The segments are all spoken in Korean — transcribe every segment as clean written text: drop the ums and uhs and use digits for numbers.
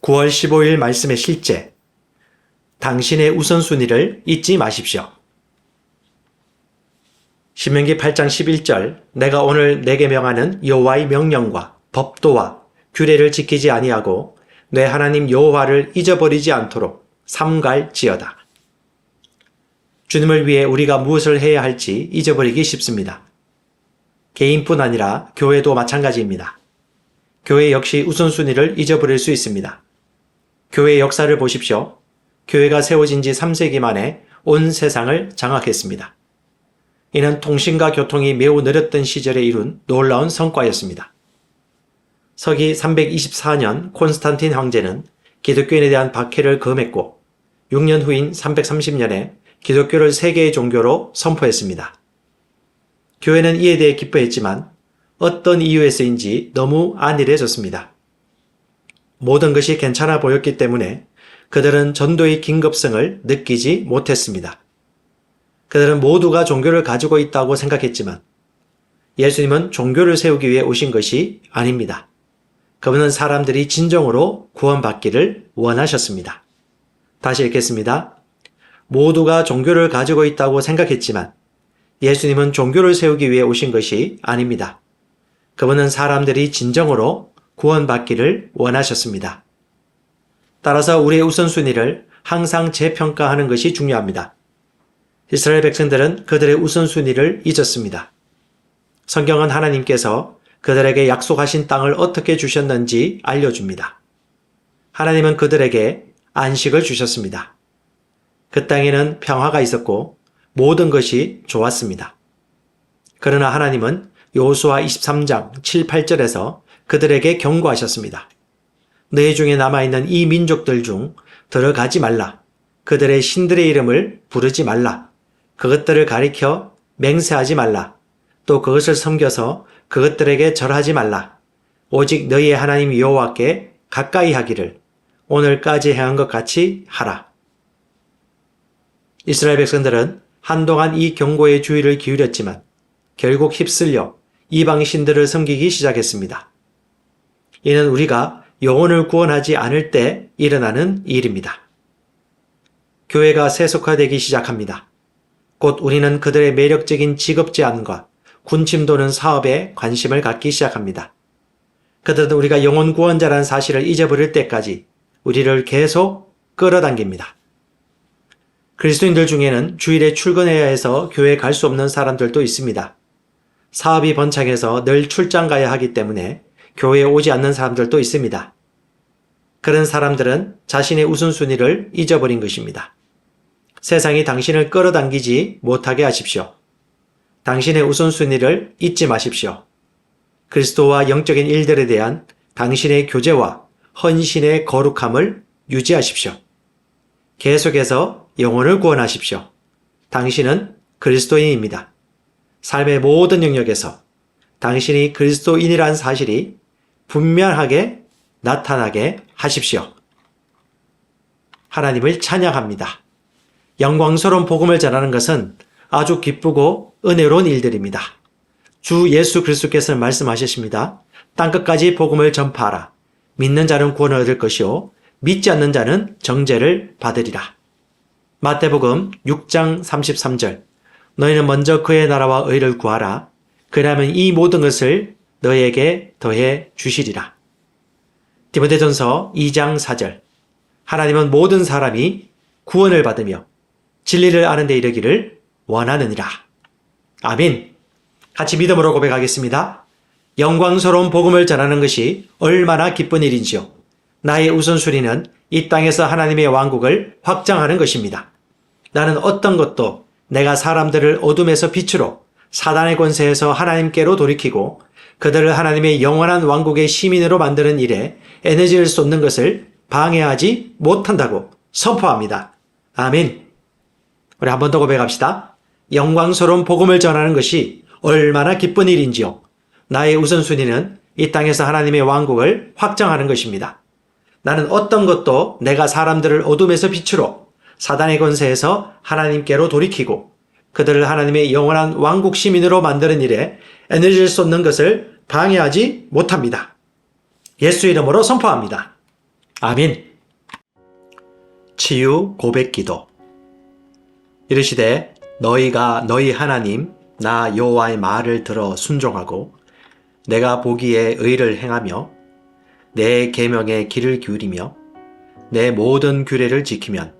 9월 15일 말씀의 실제. 당신의 우선순위를 잊지 마십시오. 신명기 8장 11절 내가 오늘 내게 명하는 여호와의 명령과 법도와 규례를 지키지 아니하고 내 하나님 여호와를 잊어버리지 않도록 삼갈지어다. 주님을 위해 우리가 무엇을 해야 할지 잊어버리기 쉽습니다. 개인뿐 아니라 교회도 마찬가지입니다. 교회 역시 우선순위를 잊어버릴 수 있습니다. 교회의 역사를 보십시오. 교회가 세워진 지 3세기 만에 온 세상을 장악했습니다. 이는 통신과 교통이 매우 느렸던 시절에 이룬 놀라운 성과였습니다. 서기 324년 콘스탄틴 황제는 기독교인에 대한 박해를 금했고 6년 후인 330년에 기독교를 세계의 종교로 선포했습니다. 교회는 이에 대해 기뻐했지만 어떤 이유에서인지 너무 안일해졌습니다. 모든 것이 괜찮아 보였기 때문에 그들은 전도의 긴급성을 느끼지 못했습니다. 그들은 모두가 종교를 가지고 있다고 생각했지만 예수님은 종교를 세우기 위해 오신 것이 아닙니다. 그분은 사람들이 진정으로 구원받기를 원하셨습니다. 다시 읽겠습니다. 모두가 종교를 가지고 있다고 생각했지만 예수님은 종교를 세우기 위해 오신 것이 아닙니다. 그분은 사람들이 진정으로 구원받기를 원하셨습니다. 따라서 우리의 우선순위를 항상 재평가하는 것이 중요합니다. 이스라엘 백성들은 그들의 우선순위를 잊었습니다. 성경은 하나님께서 그들에게 약속하신 땅을 어떻게 주셨는지 알려줍니다. 하나님은 그들에게 안식을 주셨습니다. 그 땅에는 평화가 있었고 모든 것이 좋았습니다. 그러나 하나님은 여호수아 23장 7, 8절에서 그들에게 경고하셨습니다. 너희 중에 남아있는 이 민족들 중 들어가지 말라. 그들의 신들의 이름을 부르지 말라. 그것들을 가리켜 맹세하지 말라. 또 그것을 섬겨서 그것들에게 절하지 말라. 오직 너희의 하나님 여호와께 가까이 하기를 오늘까지 행한 것 같이 하라. 이스라엘 백성들은 한동안 이 경고에 주의를 기울였지만 결국 휩쓸려 이방 신들을 섬기기 시작했습니다. 이는 우리가 영혼을 구원하지 않을 때 일어나는 일입니다. 교회가 세속화되기 시작합니다. 곧 우리는 그들의 매력적인 직업 제안과 군침 도는 사업에 관심을 갖기 시작합니다. 그들은 우리가 영혼 구원자라는 사실을 잊어버릴 때까지 우리를 계속 끌어당깁니다. 그리스도인들 중에는 주일에 출근해야 해서 교회에 갈 수 없는 사람들도 있습니다. 사업이 번창해서 늘 출장 가야 하기 때문에 교회에 오지 않는 사람들도 있습니다. 그런 사람들은 자신의 우선순위를 잊어버린 것입니다. 세상이 당신을 끌어당기지 못하게 하십시오. 당신의 우선순위를 잊지 마십시오. 그리스도와 영적인 일들에 대한 당신의 교제와 헌신의 거룩함을 유지하십시오. 계속해서 영혼을 구원하십시오. 당신은 그리스도인입니다. 삶의 모든 영역에서 당신이 그리스도인이라는 사실이 분명하게 나타나게 하십시오. 하나님을 찬양합니다. 영광스러운 복음을 전하는 것은 아주 기쁘고 은혜로운 일들입니다. 주 예수 그리스도께서는 말씀하셨습니다. 땅끝까지 복음을 전파하라. 믿는 자는 구원을 얻을 것이요 믿지 않는 자는 정죄를 받으리라. 마태복음 6장 33절 너희는 먼저 그의 나라와 의를 구하라. 그러면 이 모든 것을 너희에게 더해 주시리라. 디모데전서 2장 4절 하나님은 모든 사람이 구원을 받으며 진리를 아는 데 이르기를 원하느니라. 아멘. 같이 믿음으로 고백하겠습니다. 영광스러운 복음을 전하는 것이 얼마나 기쁜 일인지요. 나의 우선순위는 이 땅에서 하나님의 왕국을 확장하는 것입니다. 나는 어떤 것도 내가 사람들을 어둠에서 빛으로 사단의 권세에서 하나님께로 돌이키고 그들을 하나님의 영원한 왕국의 시민으로 만드는 일에 에너지를 쏟는 것을 방해하지 못한다고 선포합니다. 아멘. 우리 한 번 더 고백합시다. 영광스러운 복음을 전하는 것이 얼마나 기쁜 일인지요. 나의 우선순위는 이 땅에서 하나님의 왕국을 확장하는 것입니다. 나는 어떤 것도 내가 사람들을 어둠에서 빛으로 사단의 권세에서 하나님께로 돌이키고 그들을 하나님의 영원한 왕국 시민으로 만드는 일에 에너지를 쏟는 것을 방해하지 못합니다. 예수 이름으로 선포합니다. 아멘. 치유 고백 기도. 이르시되 너희가 너희 하나님 나 여호와의 말을 들어 순종하고 내가 보기에 의를 행하며 내 계명에 귀를 기울이며 내 모든 규례를 지키면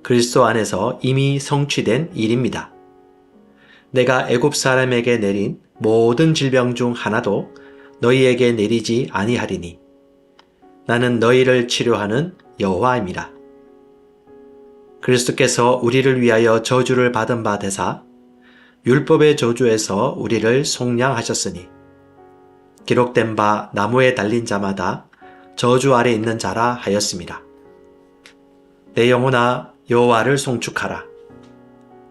그리스도 안에서 이미 성취된 일입니다. 내가 애굽 사람에게 내린 모든 질병 중 하나도 너희에게 내리지 아니하리니 나는 너희를 치료하는 여호와임이라. 그리스도께서 우리를 위하여 저주를 받은 바 되사 율법의 저주에서 우리를 속량하셨으니 기록된 바 나무에 달린 자마다 저주 아래 있는 자라 하였습니다. 내 영혼아 여호와를 송축하라.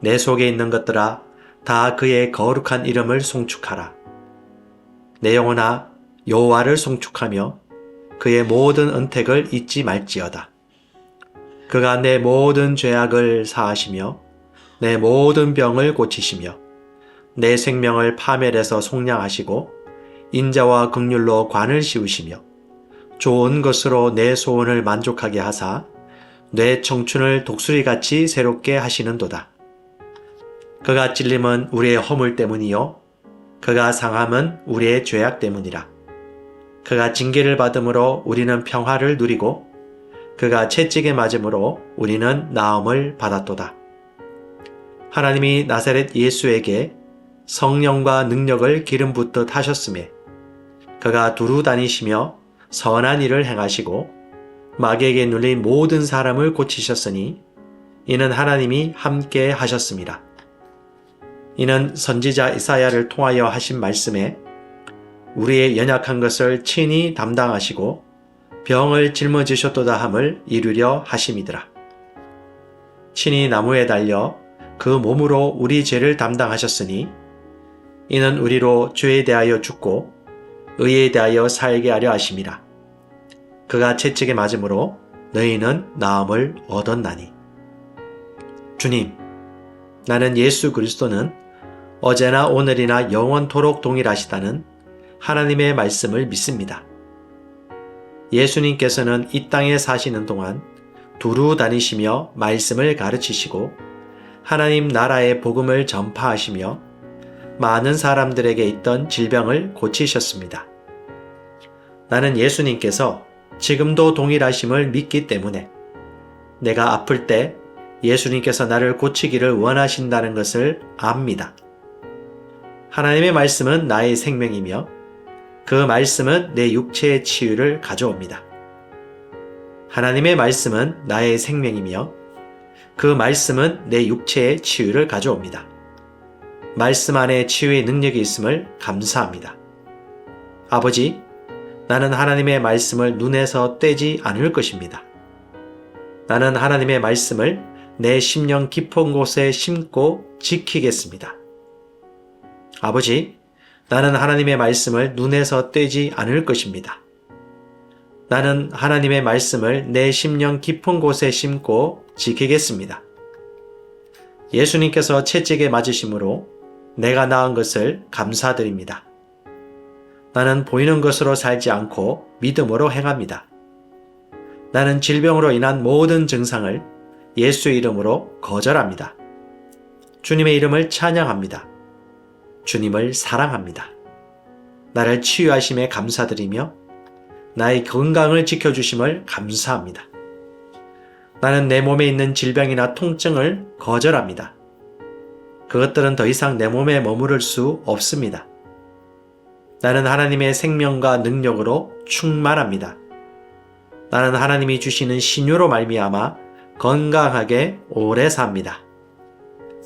내 속에 있는 것들아 다 그의 거룩한 이름을 송축하라. 내 영혼아 여호와를 송축하며 그의 모든 은택을 잊지 말지어다. 그가 내 모든 죄악을 사하시며 내 모든 병을 고치시며 내 생명을 파멸해서 속량하시고 인자와 긍휼로 관을 씌우시며 좋은 것으로 내 소원을 만족하게 하사 내 청춘을 독수리같이 새롭게 하시는도다. 그가 찔림은 우리의 허물 때문이요 그가 상함은 우리의 죄악 때문이라. 그가 징계를 받음으로 우리는 평화를 누리고 그가 채찍에 맞음으로 우리는 나음을 받았도다. 하나님이 나사렛 예수에게 성령과 능력을 기름 붓듯 하셨으며 그가 두루 다니시며 선한 일을 행하시고 마귀에게 눌린 모든 사람을 고치셨으니 이는 하나님이 함께 하셨습니다. 이는 선지자 이사야를 통하여 하신 말씀에 우리의 연약한 것을 친히 담당하시고 병을 짊어지셨도다 함을 이루려 하심이더라. 친히 나무에 달려 그 몸으로 우리 죄를 담당하셨으니 이는 우리로 죄에 대하여 죽고 의에 대하여 살게 하려 하심이라. 그가 채찍에 맞음으로 너희는 나음을 얻었나니. 주님, 나는 예수 그리스도는 어제나 오늘이나 영원토록 동일하시다는 하나님의 말씀을 믿습니다. 예수님께서는 이 땅에 사시는 동안 두루 다니시며 말씀을 가르치시고 하나님 나라의 복음을 전파하시며 많은 사람들에게 있던 질병을 고치셨습니다. 나는 예수님께서 지금도 동일하심을 믿기 때문에 내가 아플 때 예수님께서 나를 고치기를 원하신다는 것을 압니다. 하나님의 말씀은 나의 생명이며 그 말씀은 내 육체의 치유를 가져옵니다. 하나님의 말씀은 나의 생명이며 그 말씀은 내 육체의 치유를 가져옵니다. 말씀 안에 치유의 능력이 있음을 감사합니다. 아버지, 나는 하나님의 말씀을 눈에서 떼지 않을 것입니다. 나는 하나님의 말씀을 내 심령 깊은 곳에 심고 지키겠습니다. 아버지, 나는 하나님의 말씀을 눈에서 떼지 않을 것입니다. 나는 하나님의 말씀을 내 심령 깊은 곳에 심고 지키겠습니다. 예수님께서 채찍에 맞으심으로 내가 나은 것을 감사드립니다. 나는 보이는 것으로 살지 않고 믿음으로 행합니다. 나는 질병으로 인한 모든 증상을 예수의 이름으로 거절합니다. 주님의 이름을 찬양합니다. 주님을 사랑합니다. 나를 치유하심에 감사드리며 나의 건강을 지켜주심을 감사합니다. 나는 내 몸에 있는 질병이나 통증을 거절합니다. 그것들은 더 이상 내 몸에 머무를 수 없습니다. 나는 하나님의 생명과 능력으로 충만합니다. 나는 하나님이 주시는 신유로 말미암아 건강하게 오래 삽니다.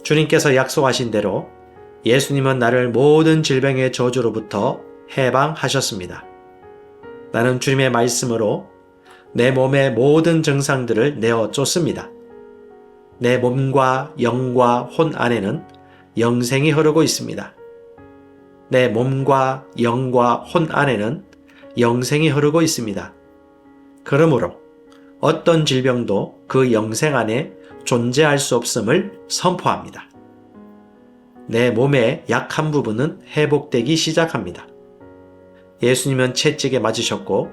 주님께서 약속하신 대로 예수님은 나를 모든 질병의 저주로부터 해방하셨습니다. 나는 주님의 말씀으로 내 몸의 모든 증상들을 내어 쫓습니다. 내 몸과 영과 혼 안에는 영생이 흐르고 있습니다. 내 몸과 영과 혼 안에는 영생이 흐르고 있습니다. 그러므로 어떤 질병도 그 영생 안에 존재할 수 없음을 선포합니다. 내 몸의 약한 부분은 회복되기 시작합니다. 예수님은 채찍에 맞으셨고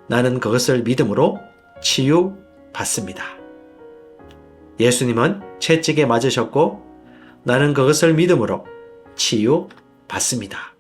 나는 그것을 믿음으로 치유받습니다. 예수님은 채찍에 맞으셨고 나는 그것을 믿음으로 치유받습니다.